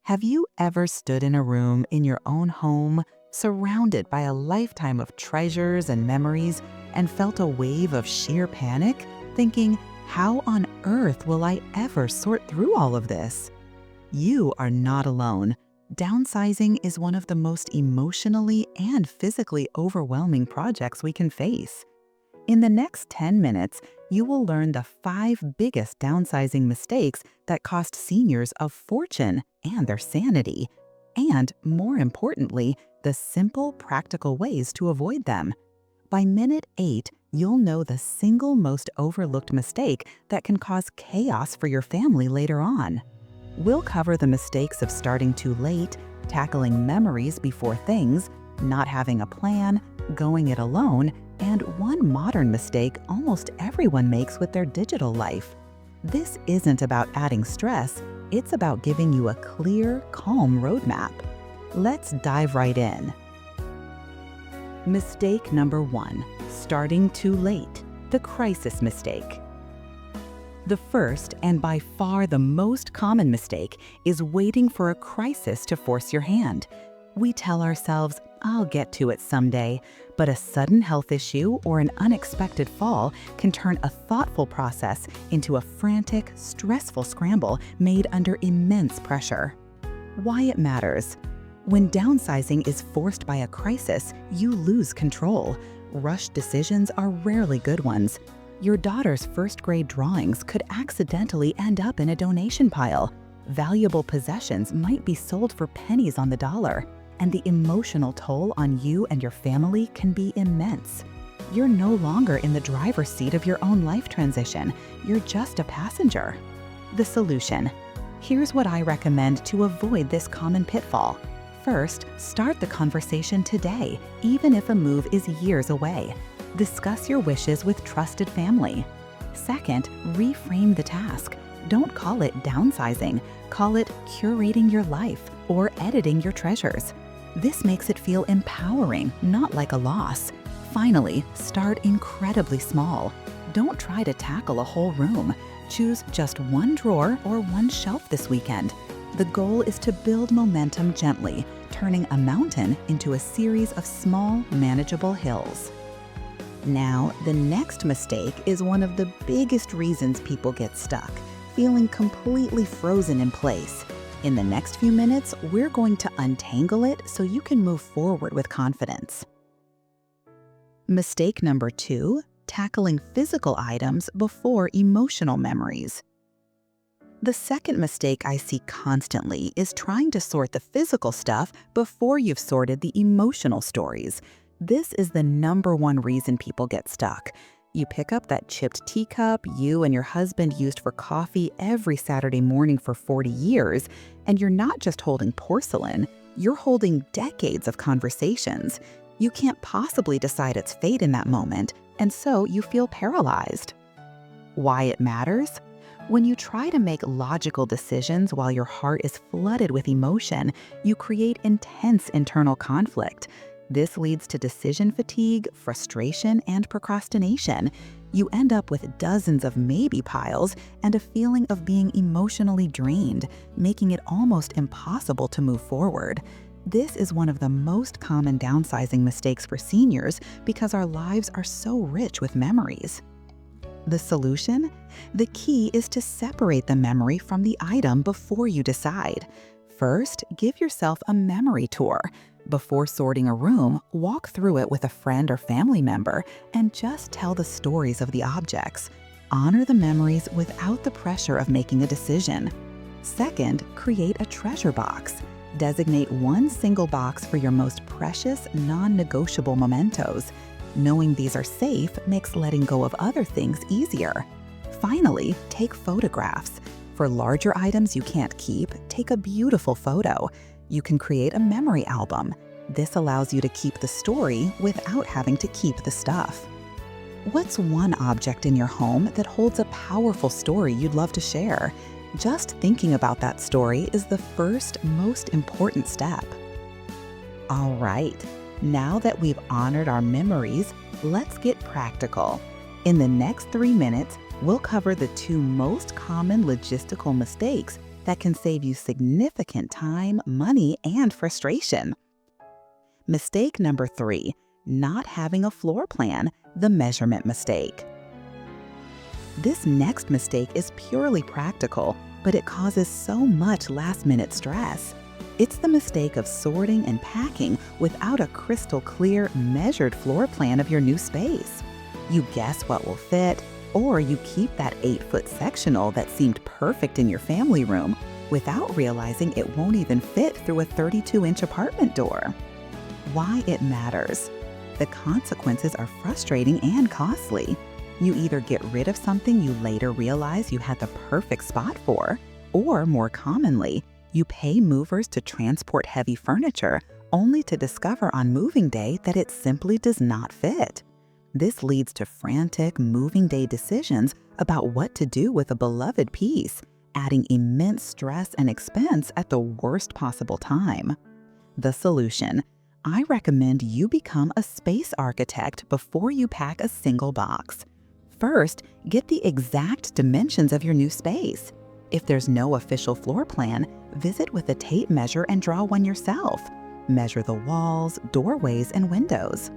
Have you ever stood in a room in your own home, surrounded by a lifetime of treasures and memories, and felt a wave of sheer panic, thinking, how on earth will I ever sort through all of this? You are not alone. Downsizing is one of the most emotionally and physically overwhelming projects we can face. In the next 10 minutes, you will learn the 5 biggest downsizing mistakes that cost seniors a fortune and their sanity, and, more importantly, the simple, practical ways to avoid them. By minute 8, you'll know the single most overlooked mistake that can cause chaos for your family later on. We'll cover the mistakes of starting too late, tackling memories before things, not having a plan, going it alone, and one modern mistake almost everyone makes with their digital life. This isn't about adding stress, it's about giving you a clear, calm roadmap. Let's dive right in. Mistake number 1, starting too late, the crisis mistake. The first and by far the most common mistake is waiting for a crisis to force your hand. We tell ourselves, I'll get to it someday, but a sudden health issue or an unexpected fall can turn a thoughtful process into a frantic, stressful scramble made under immense pressure. Why it matters. When downsizing is forced by a crisis, you lose control. Rushed decisions are rarely good ones. Your daughter's first-grade drawings could accidentally end up in a donation pile. Valuable possessions might be sold for pennies on the dollar. And the emotional toll on you and your family can be immense. You're no longer in the driver's seat of your own life transition. You're just a passenger. The solution. Here's what I recommend to avoid this common pitfall. First, start the conversation today, even if a move is years away. Discuss your wishes with trusted family. Second, reframe the task. Don't call it downsizing. Call it curating your life or editing your treasures. This makes it feel empowering, not like a loss. Finally, start incredibly small. Don't try to tackle a whole room. Choose just one drawer or one shelf this weekend. The goal is to build momentum gently, turning a mountain into a series of small, manageable hills. Now, the next mistake is one of the biggest reasons people get stuck, feeling completely frozen in place. In the next few minutes, we're going to untangle it so you can move forward with confidence. Mistake number 2, tackling physical items before emotional memories. The second mistake I see constantly is trying to sort the physical stuff before you've sorted the emotional stories. This is the #1 reason people get stuck. You pick up that chipped teacup you and your husband used for coffee every Saturday morning for 40 years, and you're not just holding porcelain, you're holding decades of conversations. You can't possibly decide its fate in that moment, and so you feel paralyzed. Why it matters? When you try to make logical decisions while your heart is flooded with emotion, you create intense internal conflict. This leads to decision fatigue, frustration, and procrastination. You end up with dozens of maybe piles and a feeling of being emotionally drained, making it almost impossible to move forward. This is one of the most common downsizing mistakes for seniors because our lives are so rich with memories. The solution? The key is to separate the memory from the item before you decide. First, give yourself a memory tour. Before sorting a room, walk through it with a friend or family member and just tell the stories of the objects. Honor the memories without the pressure of making a decision. Second, create a treasure box. Designate one single box for your most precious, non-negotiable mementos. Knowing these are safe makes letting go of other things easier. Finally, take photographs. For larger items you can't keep, take a beautiful photo. You can create a memory album. This allows you to keep the story without having to keep the stuff. What's one object in your home that holds a powerful story you'd love to share? Just thinking about that story is the first, most important step. All right, now that we've honored our memories, let's get practical. In the next 3 minutes, we'll cover the 2 most common logistical mistakes that can save you significant time, money, and frustration. Mistake number 3, not having a floor plan, the measurement mistake. This next mistake is purely practical, but it causes so much last-minute stress. It's the mistake of sorting and packing without a crystal clear, measured floor plan of your new space. You guess what will fit, or you keep that 8-foot sectional that seemed perfect in your family room without realizing it won't even fit through a 32-inch apartment door. Why it matters. The consequences are frustrating and costly. You either get rid of something you later realize you had the perfect spot for, or more commonly, you pay movers to transport heavy furniture only to discover on moving day that it simply does not fit. This leads to frantic moving day decisions about what to do with a beloved piece, adding immense stress and expense at the worst possible time. The solution: I recommend you become a space architect before you pack a single box. First, get the exact dimensions of your new space. If there's no official floor plan, visit with a tape measure and draw one yourself. Measure the walls, doorways, and windows.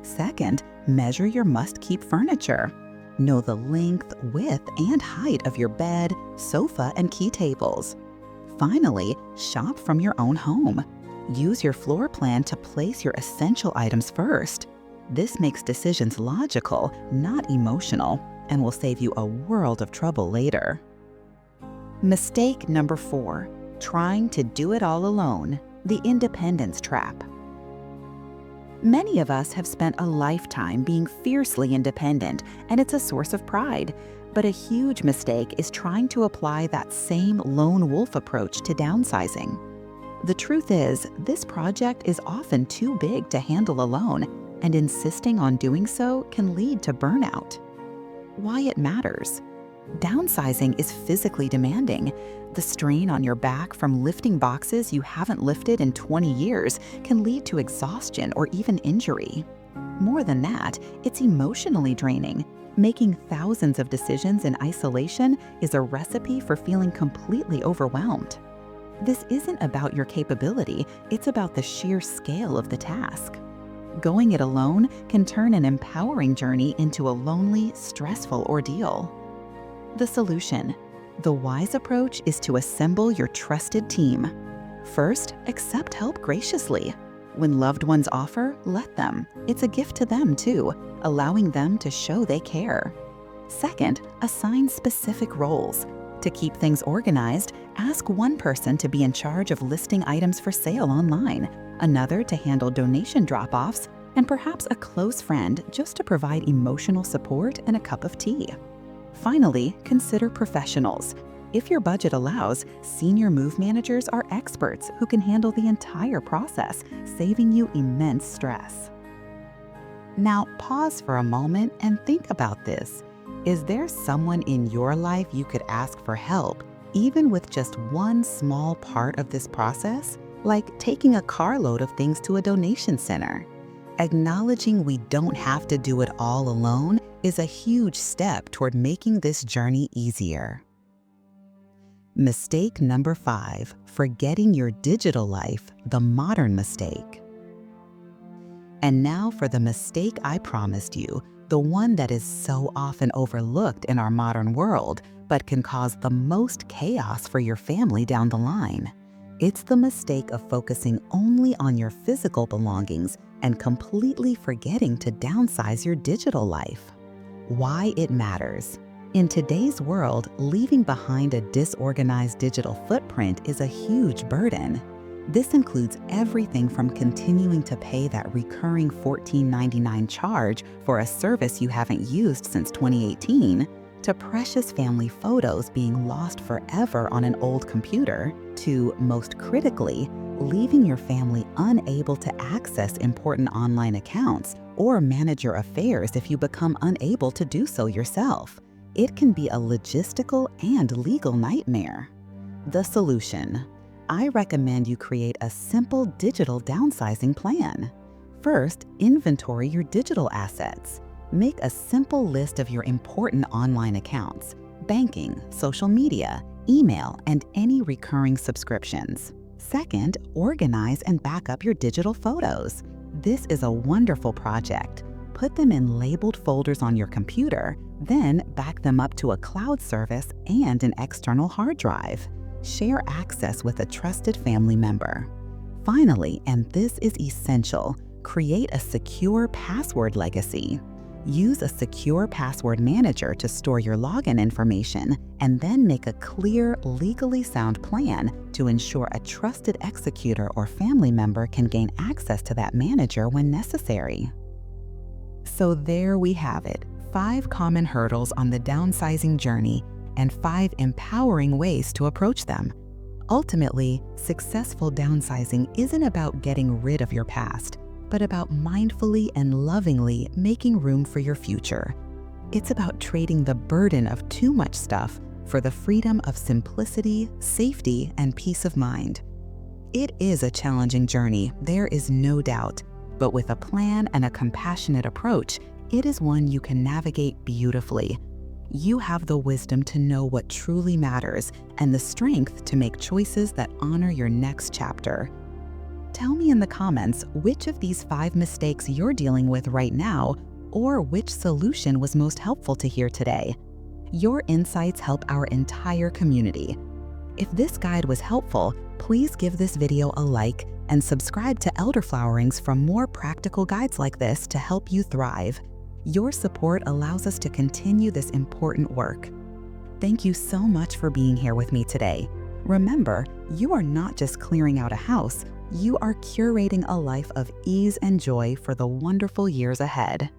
Second, measure your must-keep furniture. Know the length, width, and height of your bed, sofa, and key tables. Finally, shop from your own home. Use your floor plan to place your essential items first. This makes decisions logical, not emotional, and will save you a world of trouble later. Mistake number 4, trying to do it all alone, the independence trap. Many of us have spent a lifetime being fiercely independent, and it's a source of pride. But a huge mistake is trying to apply that same lone wolf approach to downsizing. The truth is, this project is often too big to handle alone, and insisting on doing so can lead to burnout. Why it matters. Downsizing is physically demanding. The strain on your back from lifting boxes you haven't lifted in 20 years can lead to exhaustion or even injury. More than that, it's emotionally draining. Making thousands of decisions in isolation is a recipe for feeling completely overwhelmed. This isn't about your capability, it's about the sheer scale of the task. Going it alone can turn an empowering journey into a lonely, stressful ordeal. The solution. The wise approach is to assemble your trusted team. First, accept help graciously. When loved ones offer, let them. It's a gift to them too, allowing them to show they care. Second, assign specific roles. To keep things organized, ask one person to be in charge of listing items for sale online, another to handle donation drop-offs, and perhaps a close friend just to provide emotional support and a cup of tea. Finally, consider professionals. If your budget allows, senior move managers are experts who can handle the entire process, saving you immense stress. Now, pause for a moment and think about this. Is there someone in your life you could ask for help, even with just one small part of this process, like taking a carload of things to a donation center? Acknowledging we don't have to do it all alone is a huge step toward making this journey easier. Mistake number 5, forgetting your digital life, the modern mistake. And now for the mistake I promised you, the one that is so often overlooked in our modern world, but can cause the most chaos for your family down the line. It's the mistake of focusing only on your physical belongings and completely forgetting to downsize your digital life. Why it matters. In today's world, leaving behind a disorganized digital footprint is a huge burden. This includes everything from continuing to pay that recurring $14.99 charge for a service you haven't used since 2018, to precious family photos being lost forever on an old computer, to, most critically, leaving your family unable to access important online accounts or manage your affairs if you become unable to do so yourself. It can be a logistical and legal nightmare. The solution. I recommend you create a simple digital downsizing plan. First, inventory your digital assets. Make a simple list of your important online accounts, banking, social media, email, and any recurring subscriptions. Second, organize and back up your digital photos. This is a wonderful project. Put them in labeled folders on your computer, then back them up to a cloud service and an external hard drive. Share access with a trusted family member. Finally, and this is essential, create a secure password legacy. Use a secure password manager to store your login information and then make a clear, legally sound plan to ensure a trusted executor or family member can gain access to that manager when necessary. So there we have it, 5 common hurdles on the downsizing journey and 5 empowering ways to approach them. Ultimately, successful downsizing isn't about getting rid of your past, but about mindfully and lovingly making room for your future. It's about trading the burden of too much stuff for the freedom of simplicity, safety, and peace of mind. It is a challenging journey, there is no doubt, but with a plan and a compassionate approach, it is one you can navigate beautifully. You have the wisdom to know what truly matters and the strength to make choices that honor your next chapter. Tell me in the comments which of these 5 mistakes you're dealing with right now, or which solution was most helpful to hear today. Your insights help our entire community. If this guide was helpful, please give this video a like and subscribe to Elderflowerings for more practical guides like this to help you thrive. Your support allows us to continue this important work. Thank you so much for being here with me today. Remember, you are not just clearing out a house, you are curating a life of ease and joy for the wonderful years ahead.